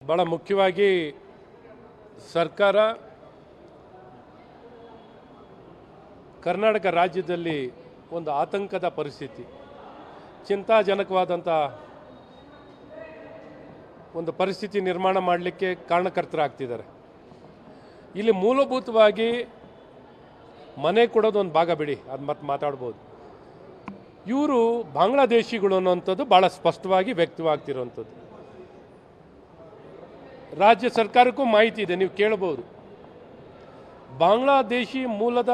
ಭಾಳ ಮುಖ್ಯವಾಗಿ ಸರ್ಕಾರ ಕರ್ನಾಟಕ ರಾಜ್ಯದಲ್ಲಿ ಒಂದು ಆತಂಕದ ಪರಿಸ್ಥಿತಿ, ಚಿಂತಾಜನಕವಾದಂಥ ಒಂದು ಪರಿಸ್ಥಿತಿ ನಿರ್ಮಾಣ ಮಾಡಲಿಕ್ಕೆ ಕಾರಣಕರ್ತರಾಗ್ತಿದ್ದಾರೆ. ಇಲ್ಲಿ ಮೂಲಭೂತವಾಗಿ ಮನೆ ಕೊಡೋದು ಒಂದು ಭಾಗ ಬಿಡಿ, ಅದು ಮತ್ತೆ ಮಾತಾಡ್ಬೋದು. ಇವರು ಬಾಂಗ್ಲಾದೇಶಿಗಳು ಅನ್ನೋಂಥದ್ದು ಭಾಳ ಸ್ಪಷ್ಟವಾಗಿ ವ್ಯಕ್ತವಾಗ್ತಿರೋವಂಥದ್ದು. ರಾಜ್ಯ ಸರ್ಕಾರಕ್ಕೂ ಮಾಹಿತಿ ಇದೆ, ನೀವು ಕೇಳಬಹುದು. ಬಾಂಗ್ಲಾದೇಶಿ ಮೂಲದ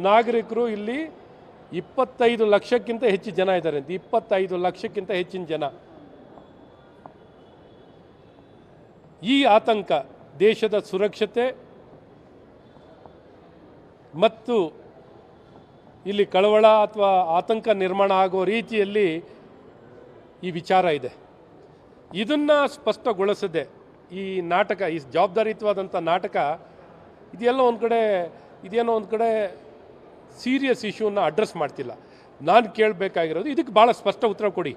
ನಾಗರಿಕರು ಇಲ್ಲಿ 25 ಲಕ್ಷಕ್ಕಿಂತ ಹೆಚ್ಚು ಜನ ಇದ್ದಾರೆ ಅಂತ. 25 ಲಕ್ಷಕ್ಕಿಂತ ಹೆಚ್ಚಿನ ಜನ. ಈ ಆತಂಕ ದೇಶದ ಸುರಕ್ಷತೆ ಮತ್ತು ಇಲ್ಲಿ ಕಳವಳ ಅಥವಾ ಆತಂಕ ನಿರ್ಮಾಣ ಆಗೋ ರೀತಿಯಲ್ಲಿ ಈ ವಿಚಾರ ಇದೆ. ಇದನ್ನು ಸ್ಪಷ್ಟಗೊಳಿಸದೆ ಈ ನಾಟಕ, ಈ ಜವಾಬ್ದಾರಿಯುತವಾದಂಥ ನಾಟಕ ಇದೆಲ್ಲ ಇದೇನೋ ಒಂದು ಕಡೆ ಸೀರಿಯಸ್ ಇಶ್ಯೂನ ಅಡ್ರೆಸ್ ಮಾಡ್ತಿಲ್ಲ. ನಾನು ಕೇಳಬೇಕಾಗಿರೋದು, ಇದಕ್ಕೆ ಭಾಳ ಸ್ಪಷ್ಟ ಉತ್ತರ ಕೊಡಿ.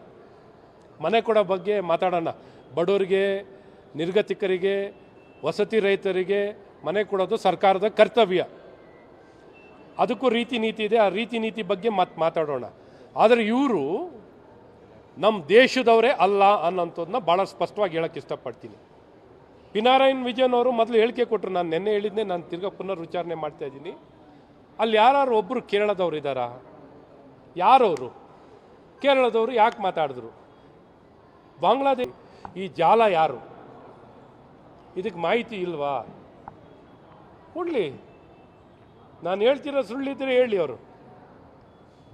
ಮನೆ ಕೊಡೋ ಬಗ್ಗೆ ಮಾತಾಡೋಣ. ಬಡವರಿಗೆ, ನಿರ್ಗತಿಕರಿಗೆ, ವಸತಿ ರಹಿತರಿಗೆ ಮನೆ ಕೊಡೋದು ಸರ್ಕಾರದ ಕರ್ತವ್ಯ. ಅದಕ್ಕೂ ರೀತಿ ನೀತಿ ಇದೆ, ಆ ರೀತಿ ನೀತಿ ಬಗ್ಗೆ ಮಾತಾಡೋಣ. ಆದರೆ ಇವರು ನಮ್ಮ ದೇಶದವರೇ ಅಲ್ಲ ಅನ್ನೋಂಥದ್ದನ್ನ ಭಾಳ ಸ್ಪಷ್ಟವಾಗಿ ಹೇಳೋಕ್ಕೆ ಇಷ್ಟಪಡ್ತೀನಿ. ಪಿನಾರಾಯಣ್ ವಿಜಯನ್ ಅವರು ಮೊದಲು ಹೇಳಿಕೆ ಕೊಟ್ಟರು, ನಾನು ನೆನ್ನೆ ಹೇಳಿದ್ದೆ, ನಾನು ತಿರ್ಗಾ ಪುನರ್ವಿಚಾರಣೆ ಮಾಡ್ತಾ ಇದ್ದೀನಿ. ಅಲ್ಲಿ ಯಾರು ಒಬ್ಬರು ಕೇರಳದವ್ರು ಇದ್ದಾರಾ? ಯಾರವರು ಕೇರಳದವರು? ಯಾಕೆ ಮಾತಾಡಿದ್ರು? ಬಾಂಗ್ಲಾದೇಶ ಈ ಜಾಲ ಯಾರು? ಇದಕ್ಕೆ ಮಾಹಿತಿ ಇಲ್ವಾ? ಕೊಡಲಿ. ನಾನು ಹೇಳ್ತಿರೋ ಸುಳ್ಳಿದ್ರೆ ಹೇಳಿ. ಅವರು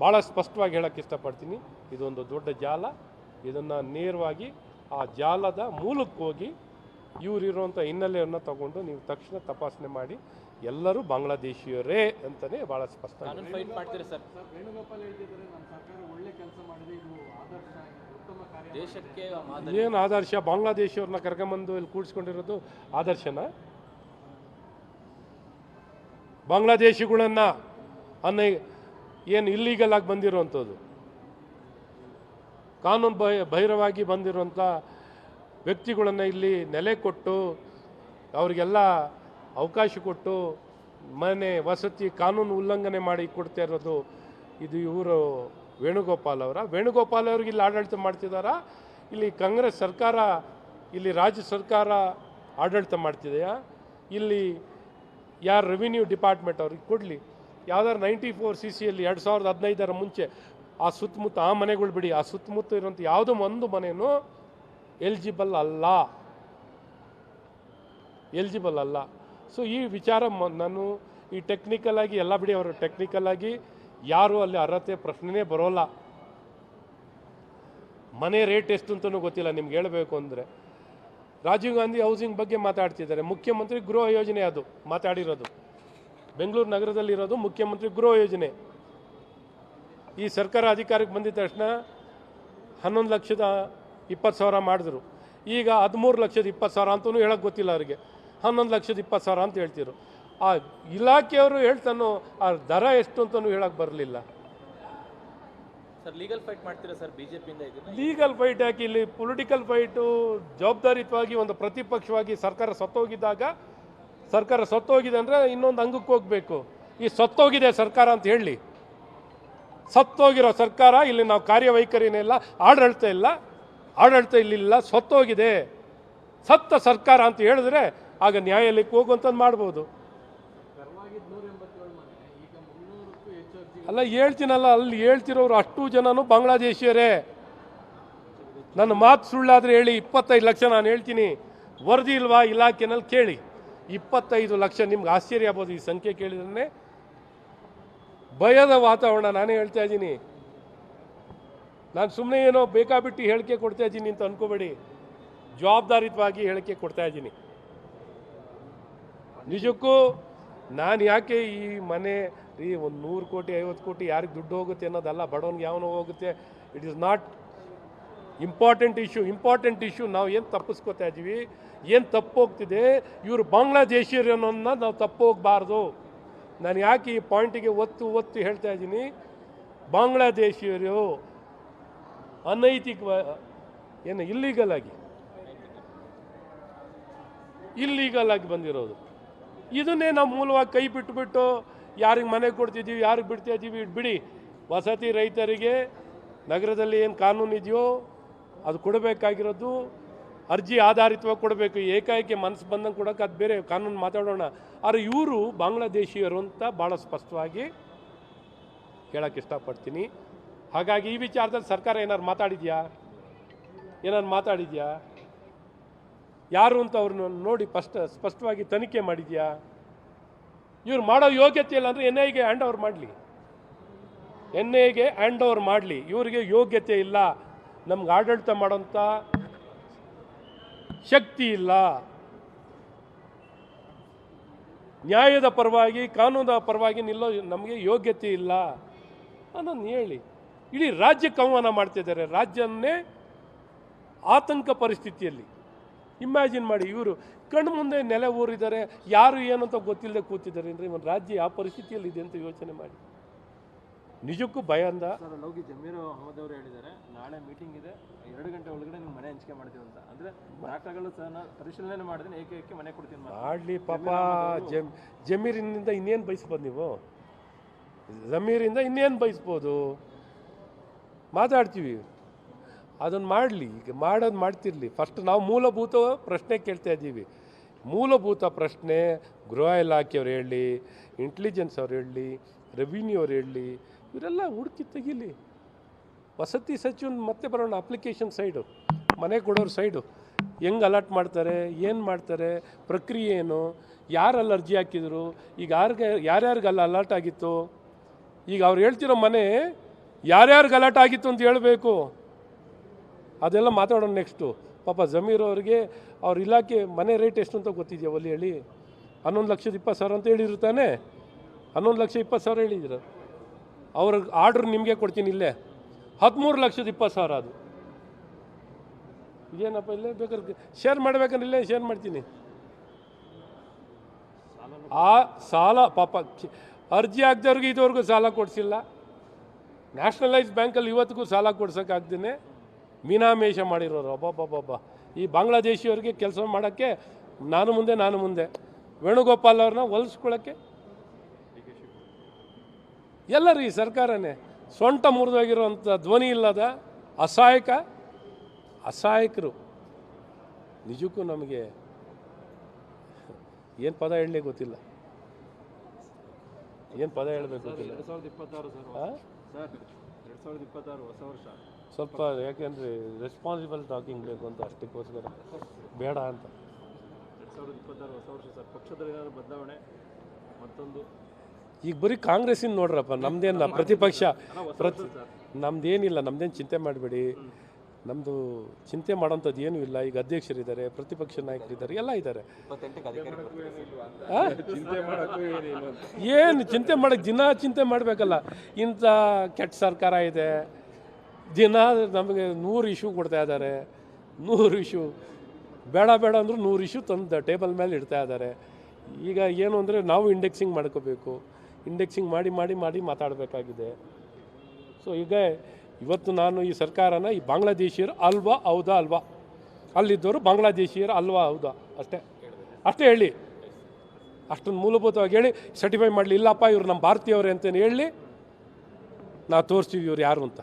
ಭಾಳ ಸ್ಪಷ್ಟವಾಗಿ ಹೇಳೋಕ್ಕೆ ಇಷ್ಟಪಡ್ತೀನಿ. ಇದೊಂದು ದೊಡ್ಡ ಜಾಲ. ಇದನ್ನು ನೇರವಾಗಿ ಆ ಜಾಲದ ಮೂಲಕ್ಕೆ ಹೋಗಿ ಇವರಿರುವಂಥ ಹಿನ್ನೆಲೆಯನ್ನು ತಗೊಂಡು ನೀವು ತಕ್ಷಣ ತಪಾಸಣೆ ಮಾಡಿ, ಎಲ್ಲರೂ ಬಾಂಗ್ಲಾದೇಶಿಯವರೇ ಅಂತಲೇ ಭಾಳ ಸ್ಪಷ್ಟ. ಏನು ಆದರ್ಶ? ಬಾಂಗ್ಲಾದೇಶಿಯವ್ರನ್ನ ಕರ್ಕೊಂಬಂದು ಇಲ್ಲಿ ಕೂಡಿಸ್ಕೊಂಡಿರೋದು ಆದರ್ಶನ? ಬಾಂಗ್ಲಾದೇಶಿಗಳನ್ನ ಏನು ಇಲ್ಲೀಗಲ್ ಆಗಿ ಬಂದಿರುವಂಥದ್ದು, ಕಾನೂನು ಬಹಿರವಾಗಿ ಬಂದಿರುವಂಥ ವ್ಯಕ್ತಿಗಳನ್ನು ಇಲ್ಲಿ ನೆಲೆ ಕೊಟ್ಟು ಅವರಿಗೆಲ್ಲ ಅವಕಾಶ ಕೊಟ್ಟು ಮನೆ, ವಸತಿ, ಕಾನೂನು ಉಲ್ಲಂಘನೆ ಮಾಡಿ ಕೊಡ್ತಾ ಇರೋದು ಇದು ಇವರು ವೇಣುಗೋಪಾಲ್ ಅವ್ರಿಗೆ ಇಲ್ಲಿ ಆಡಳಿತ ಮಾಡ್ತಿದ್ದಾರಾ? ಇಲ್ಲಿ ಕಾಂಗ್ರೆಸ್ ಸರ್ಕಾರ, ಇಲ್ಲಿ ರಾಜ್ಯ ಸರ್ಕಾರ ಆಡಳಿತ ಮಾಡ್ತಿದೆಯಾ? ಇಲ್ಲಿ ಯಾರು ರೆವಿನ್ಯೂ ಡಿಪಾರ್ಟ್ಮೆಂಟ್ ಅವ್ರಿಗೆ ಕೊಡಲಿ. ಯಾವ್ದಾದ್ರು 94CCಯಲ್ಲಿ 2015 ಮುಂಚೆ ಆ ಸುತ್ತಮುತ್ತ, ಆ ಮನೆಗಳು ಬಿಡಿ, ಆ ಸುತ್ತಮುತ್ತ ಇರುವಂಥ ಯಾವುದೋ ಒಂದು ಮನೆಯೂ ಎಲಿಜಿಬಲ್ ಅಲ್ಲ. ಸೊ ಈ ವಿಚಾರ ನಾನು ಈ ಟೆಕ್ನಿಕಲ್ ಆಗಿ ಎಲ್ಲ ಬಿಡಿ, ಅವರು ಟೆಕ್ನಿಕಲ್ ಆಗಿ ಯಾರು ಅಲ್ಲಿ ಅರ್ಹತೆ ಪ್ರಶ್ನೆನೇ ಬರೋಲ್ಲ. ಮನೆ ರೇಟ್ ಎಷ್ಟು ಅಂತಲೂ ಗೊತ್ತಿಲ್ಲ ನಿಮ್ಗೆ ಹೇಳಬೇಕು ಅಂದರೆ. ರಾಜೀವ್ ಗಾಂಧಿ ಹೌಸಿಂಗ್ ಬಗ್ಗೆ ಮಾತಾಡ್ತಿದ್ದಾರೆ. ಮುಖ್ಯಮಂತ್ರಿ ಗೃಹ ಯೋಜನೆ ಅದು ಮಾತಾಡಿರೋದು. ಬೆಂಗಳೂರು ನಗರದಲ್ಲಿರೋದು ಮುಖ್ಯಮಂತ್ರಿ ಗೃಹ ಯೋಜನೆ. ಈ ಸರ್ಕಾರ ಅಧಿಕಾರಕ್ಕೆ ಬಂದಿದ ತಕ್ಷಣ 11,20,000 ಮಾಡಿದ್ರು. ಈಗ 13,20,000 ಅಂತಲೂ ಹೇಳೋಕ್ಕೆ ಗೊತ್ತಿಲ್ಲ ಅವರಿಗೆ. 11,20,000 ಅಂತ ಹೇಳ್ತಿದ್ರು. ಆ ಇಲಾಖೆಯವರು ಹೇಳ್ತಾನೋ ಆ ದರ ಎಷ್ಟು ಅಂತಲೂ ಹೇಳಕ್ಕೆ ಬರಲಿಲ್ಲ. ಲೀಗಲ್ ಫೈಟ್ ಮಾಡ್ತೀರಾ ಸರ್ ಬಿಜೆಪಿಯಿಂದ? ಲೀಗಲ್ ಫೈಟ್ ಯಾಕೆ? ಇಲ್ಲಿ ಪೊಲಿಟಿಕಲ್ ಫೈಟು ಜವಾಬ್ದಾರಿಯುತವಾಗಿ ಒಂದು ಪ್ರತಿಪಕ್ಷವಾಗಿ ಸರ್ಕಾರ ಸತ್ತೋಗಿದೆ ಅಂದರೆ ಇನ್ನೊಂದು ಅಂಗಕ್ಕೆ ಹೋಗಬೇಕು. ಈ ಸತ್ತೋಗಿದೆ ಸರ್ಕಾರ ಅಂತ ಹೇಳಿ, ಸತ್ತೋಗಿರೋ ಸರ್ಕಾರ ಇಲ್ಲಿ ನಾವು ಕಾರ್ಯವೈಖರಿನೇ ಇಲ್ಲ, ಆಡಳಿತ ಇಲ್ಲಿಲ್ಲ, ಸತ್ತೋಗಿದೆ. ಸತ್ತ ಸರ್ಕಾರ ಅಂತ ಹೇಳಿದ್ರೆ ಆಗ ನ್ಯಾಯಾಲಯಕ್ಕೆ ಹೋಗುವಂಥದ್ದು ಮಾಡ್ಬೋದು. ಅಲ್ಲ ಹೇಳ್ತೀನಲ್ಲ, ಅಲ್ಲಿ ಹೇಳ್ತಿರೋರು ಅಷ್ಟು ಜನನು ಬಾಂಗ್ಲಾದೇಶಿಯರೇ. ನನ್ನ ಮಾತು ಸುಳ್ಳಾದರೆ ಹೇಳಿ. 25 ಲಕ್ಷ ನಾನು ಹೇಳ್ತೀನಿ, ವರದಿ ಇಲ್ವಾ ಇಲಾಖೆನಲ್ಲಿ ಕೇಳಿ. 25 ಲಕ್ಷ. ನಿಮ್ಗೆ ಆಶ್ಚರ್ಯ ಆಗ್ಬೋದು ಈ ಸಂಖ್ಯೆ ಕೇಳಿದ್ರೆ. ಭಯದ ವಾತಾವರಣ. ನಾನೇ ಹೇಳ್ತಾ ಇದ್ದೀನಿ, ನಾನು ಸುಮ್ಮನೆ ಏನೋ ಬೇಕಾಬಿಟ್ಟು ಹೇಳಿಕೆ ಕೊಡ್ತಾ ಇದ್ದೀನಿ ಅಂತ ಅನ್ಕೋಬೇಡಿ. ಜವಾಬ್ದಾರಿಯುತವಾಗಿ ಹೇಳಿಕೆ ಕೊಡ್ತಾ ಇದ್ದೀನಿ. ನಿಜಕ್ಕೂ ನಾನು ಯಾಕೆ ಈ ಮನೆ ಒಂದು 100 ಕೋಟಿ 50 ಕೋಟಿ ಯಾರಿಗೆ ದುಡ್ಡು ಹೋಗುತ್ತೆ ಅನ್ನೋದಲ್ಲ, ಬಡವನಿಗೆ ಯಾವನೋ ಹೋಗುತ್ತೆ. It is not important issue. ನಾವು ಏನು ತಪ್ಪಿಸ್ಕೋತಾ ಇದ್ದೀವಿ, ಏನು ತಪ್ಪು ಹೋಗ್ತಿದೆ, ಇವರು ಬಾಂಗ್ಲಾದೇಶಿಯರು ಅನ್ನೋದನ್ನ ನಾವು ತಪ್ಪು ಹೋಗಬಾರ್ದು. ನಾನು ಯಾಕೆ ಈ ಪಾಯಿಂಟಿಗೆ ಒತ್ತು ಹೇಳ್ತಾ ಇದ್ದೀನಿ. ಬಾಂಗ್ಲಾದೇಶಿಯರು ಅನೈತಿಕ ಏನು ಇಲ್ಲೀಗಲ್ ಆಗಿ ಇಲ್ಲೀಗಲ್ ಆಗಿ ಬಂದಿರೋದು. ಇದನ್ನೇ ನಾವು ಮೂಲವಾಗಿ ಕೈ ಬಿಟ್ಟುಬಿಟ್ಟು ಯಾರಿಗೆ ಮನೆ ಕೊಡ್ತಿದ್ದೀವಿ, ಯಾರಿಗೆ ಬಿಡ್ತಾ ಇದ್ದೀವಿ ಬಿಡಿ. ವಸತಿ ರೈತರಿಗೆ ನಗರದಲ್ಲಿ ಏನು ಕಾನೂನು ಇದೆಯೋ ಅದು ಕೊಡಬೇಕಾಗಿರೋದು ಅರ್ಜಿ ಆಧಾರಿತವಾಗಿ ಕೊಡಬೇಕು. ಏಕಾಏಕಿ ಮನಸ್ಸು ಬಂದಂಗೆ ಕೊಡೋಕೆ ಅದು ಬೇರೆ ಕಾನೂನು ಮಾತಾಡೋಣ. ಆದರೆ ಇವರು ಬಾಂಗ್ಲಾದೇಶಿಯರು ಅಂತ ಭಾಳ ಸ್ಪಷ್ಟವಾಗಿ ಹೇಳೋಕ್ಕೆ ಇಷ್ಟಪಡ್ತೀನಿ. ಹಾಗಾಗಿ ಈ ವಿಚಾರದಲ್ಲಿ ಸರ್ಕಾರ ಏನಾರು ಮಾತಾಡಿದ್ಯಾ? ಯಾರು ಅಂತ ಅವ್ರನ್ನ ನೋಡಿ ಸ್ಪಷ್ಟವಾಗಿ ತನಿಖೆ ಮಾಡಿದ್ಯಾ? ಇವ್ರು ಮಾಡೋ ಯೋಗ್ಯತೆ ಇಲ್ಲ ಅಂದರೆ ಎನ್ ಐಗೆ ಹ್ಯಾಂಡ್ ಓವರ್ ಮಾಡಲಿ. ಇವರಿಗೆ ಯೋಗ್ಯತೆ ಇಲ್ಲ, ನಮ್ಗೆ ಆಡಳಿತ ಮಾಡೋಂಥ ಶಕ್ತಿ ಇಲ್ಲ, ನ್ಯಾಯದ ಪರವಾಗಿ ಕಾನೂನಿನ ಪರವಾಗಿ ನಿಲ್ಲೋ ನಮಗೆ ಯೋಗ್ಯತೆ ಇಲ್ಲ ಅನ್ನೋದು ಹೇಳಿ. ಇಡೀ ರಾಜ್ಯಕ್ಕೆ ಆಹ್ವಾನ ಮಾಡ್ತಿದ್ದಾರೆ, ರಾಜ್ಯನ್ನೇ ಆತಂಕ ಪರಿಸ್ಥಿತಿಯಲ್ಲಿ. ಇಮ್ಯಾಜಿನ್ ಮಾಡಿ, ಇವರು ಕಣ್ಣು ಮುಂದೆ ನೆಲೆ ಊರಿದ್ದಾರೆ, ಯಾರು ಏನು ಅಂತ ಗೊತ್ತಿಲ್ಲದೆ ಕೂತಿದ್ದಾರೆ ಅಂದರೆ ಒಂದು ರಾಜ್ಯ ಯಾವ ಪರಿಸ್ಥಿತಿಯಲ್ಲಿ ಇದೆ ಅಂತ ಯೋಚನೆ ಮಾಡಿ. ನಿಜಕ್ಕೂ ಭಯ ಅಂದ. ಲೋಕಿ ಜಮೀರ್ ಅಹಮದ್ ಅವರು ಹೇಳಿದ್ದಾರೆ, ನಾಳೆ ಮೀಟಿಂಗ್ ಇದೆ, 2 ಗಂಟೆ ಒಳಗಡೆ ನೀವು ಮನೆ ಹಂಚಿಕೆ ಮಾಡ್ತೀವಿ ಅಂತ. ಅಂದರೆ ದಾಖಲೆಗಳು ಸಹ ಪರಿಶೀಲನೆ ಮಾಡಿದ್ರೆ ಏಕೆ ಮನೆ ಕೊಡ್ತೀನಿ ಮಾಡಲಿ. ಪಾಪ ಜಮೀರಿನಿಂದ ಇನ್ನೇನು ಬಯಸ್ಬೋದು ನೀವು? ಜಮೀರಿಂದ ಇನ್ನೇನು ಬಯಸ್ಬೋದು? ಮಾತಾಡ್ತೀವಿ, ಅದನ್ನು ಮಾಡಲಿ. ಈಗ ಮಾಡ್ತಿರಲಿ. ಫಸ್ಟ್ ನಾವು ಮೂಲಭೂತ ಪ್ರಶ್ನೆ ಕೇಳ್ತಾ ಇದ್ದೀವಿ. ಮೂಲಭೂತ ಪ್ರಶ್ನೆ ಗೃಹ ಇಲಾಖೆಯವ್ರು ಹೇಳಲಿ, ಇಂಟೆಲಿಜೆನ್ಸ್ ಅವ್ರು ಹೇಳಲಿ, ರೆವಿನ್ಯೂ ಅವ್ರು ಹೇಳಲಿ, ಇವರೆಲ್ಲ ಹುಡುಕಿ ತೆಗೀಲಿ. ವಸತಿ ಸಚಿವನ ಮತ್ತೆ ಬರೋಣ. ಅಪ್ಲಿಕೇಶನ್ ಸೈಡು, ಮನೆ ಕೊಡೋರು ಸೈಡು ಹೆಂಗೆ ಅಲರ್ಟ್ ಮಾಡ್ತಾರೆ, ಏನು ಮಾಡ್ತಾರೆ, ಪ್ರಕ್ರಿಯೆ ಏನು, ಯಾರಲ್ಲಿ ಅರ್ಜಿ ಹಾಕಿದ್ರು, ಈಗ ಯಾರ್ಯಾರಿಗೆಲ್ಲ ಅಲರ್ಟ್ ಆಗಿತ್ತು, ಈಗ ಅವ್ರು ಹೇಳ್ತಿರೋ ಮನೆ ಯಾರ್ಯಾರಿಗೆ ಅಲರ್ಟ್ ಆಗಿತ್ತು ಅಂತ ಹೇಳಬೇಕು. ಅದೆಲ್ಲ ಮಾತಾಡೋಣ ನೆಕ್ಸ್ಟು. ಪಾಪ ಜಮೀರ್ ಅವರಿಗೆ ಅವ್ರ ಇಲಾಖೆ ಮನೆ ರೇಟ್ ಎಷ್ಟು ಅಂತ ಗೊತ್ತಿದೆಯಾ? ಒಲ್ಲಿ ಹೇಳಿ. 11,20,000 ಅಂತ ಹೇಳಿರ್ತಾನೆ. 11,20,000 ಹೇಳಿದ್ರು. ಅವ್ರ ಆರ್ಡ್ರ್ ನಿಮಗೆ ಕೊಡ್ತೀನಿ ಇಲ್ಲೇ. 13,20,000 ಅದು. ಇದೇನಪ್ಪ, ಇಲ್ಲೇ ಬೇಕಾದ್ರೆ ಶೇರ್ ಮಾಡ್ಬೇಕಂದ್ರೆ ಇಲ್ಲೇ ಶೇರ್ ಮಾಡ್ತೀನಿ. ಆ ಸಾಲ ಪಾಪ ಅರ್ಜಿ ಹಾಕ್ದವ್ರಿಗೆ ಇದುವರೆಗೂ ಸಾಲ ಕೊಡಿಸಿಲ್ಲ. ನ್ಯಾಷನಲೈಸ್ ಬ್ಯಾಂಕಲ್ಲಿ ಇವತ್ತಿಗೂ ಸಾಲ ಕೊಡ್ಸೋಕ್ಕಾಗ್ದೇ ಮೀನಾಮೇಷ ಮಾಡಿರೋರು. ಒಬ್ಬೊಬ್ಬೊಬ್ಬ ಈ ಬಾಂಗ್ಲಾದೇಶಿಯವ್ರಿಗೆ ಕೆಲಸ ಮಾಡೋಕ್ಕೆ ನಾನು ಮುಂದೆ ವೇಣುಗೋಪಾಲ್ ಅವ್ರನ್ನ ಹೊಲಿಸ್ಕೊಳ್ಳೋಕ್ಕೆ ಎಲ್ಲರೂ ಈ ಸರ್ಕಾರನೇ. ಸೊಂಟ ಮುರಿದೋಗಿರೋಂಥ ಧ್ವನಿ ಇಲ್ಲದ ಅಸಹಾಯಕರು. ನಿಜಕ್ಕೂ ನಮಗೆ ಏನು ಪದ ಹೇಳಲಿ ಗೊತ್ತಿಲ್ಲ, ಏನು ಪದ ಹೇಳಬೇಕು ಗೊತ್ತಿಲ್ಲ. 2026 ಹೊಸ ವರ್ಷ ಸ್ವಲ್ಪ ಯಾಕೆಂದರೆ ರೆಸ್ಪಾನ್ಸಿಬಲ್ ಟಾಕಿಂಗ್ ಬೇಕು ಅಂತ, ಅಷ್ಟಕ್ಕೋಸ್ಕರ ಬೇಡ ಅಂತ. 2026 ಹೊಸ ವರ್ಷ ಸರ್, ಪಕ್ಷದಲ್ಲಿ ಏನಾದರೂ ಬದಲಾವಣೆ ಮತ್ತೊಂದು? ಈಗ ಬರೀ ಕಾಂಗ್ರೆಸ್ಸಿಂದ ನೋಡ್ರಪ್ಪ, ನಮ್ದೇನಿಲ್ಲ ಪ್ರತಿಪಕ್ಷ, ನಮ್ದೇನಿಲ್ಲ, ನಮ್ದೇನು ಚಿಂತೆ ಮಾಡಬೇಡಿ. ನಮ್ಮದು ಚಿಂತೆ ಮಾಡೋಂಥದ್ದು ಏನೂ ಇಲ್ಲ. ಈಗ ಅಧ್ಯಕ್ಷರಿದ್ದಾರೆ, ಪ್ರತಿಪಕ್ಷ ನಾಯಕರಿದ್ದಾರೆ, ಎಲ್ಲ ಇದ್ದಾರೆ. ಏನು ಚಿಂತೆ ಮಾಡೋಕ್ಕೆ ದಿನ ಚಿಂತೆ ಮಾಡಬೇಕಲ್ಲ. ಇಂಥ ಕೆಟ್ಟ ಸರ್ಕಾರ ಇದೆ, ದಿನ ನಮಗೆ 100 ಇಶ್ಯೂ ಕೊಡ್ತಾ ಇದ್ದಾರೆ. 100 ಇಶ್ಯೂ ಬೇಡ ಅಂದರೂ 100 ಇಶ್ಯೂ ತಂದು ಟೇಬಲ್ ಮೇಲೆ ಇಡ್ತಾ ಇದ್ದಾರೆ. ಈಗ ಏನು ಅಂದರೆ ನಾವು ಇಂಡೆಕ್ಸಿಂಗ್ ಮಾಡ್ಕೋಬೇಕು. ಇಂಡೆಕ್ಸಿಂಗ್ ಮಾಡಿ ಮಾತಾಡಬೇಕಾಗಿದೆ. ಸೊ ಈಗ ಇವತ್ತು ನಾನು ಈ ಸರ್ಕಾರನ ಈ ಬಾಂಗ್ಲಾದೇಶಿಯರು ಹೌದಾ ಅಲ್ಲಿದ್ದವರು ಬಾಂಗ್ಲಾದೇಶಿಯರು ಹೌದಾ ಅಷ್ಟೇ ಹೇಳಿ. ಅಷ್ಟೊಂದು ಮೂಲಭೂತವಾಗಿ ಹೇಳಿ ಸರ್ಟಿಫೈ ಮಾಡಲಿ. ಇಲ್ಲಪ್ಪ ಇವ್ರು ನಮ್ಮ ಭಾರತೀಯವ್ರೆ ಅಂತಲೇ ಹೇಳಿ ನಾವು ತೋರಿಸ್ತೀವಿ ಇವ್ರು ಯಾರು ಅಂತ.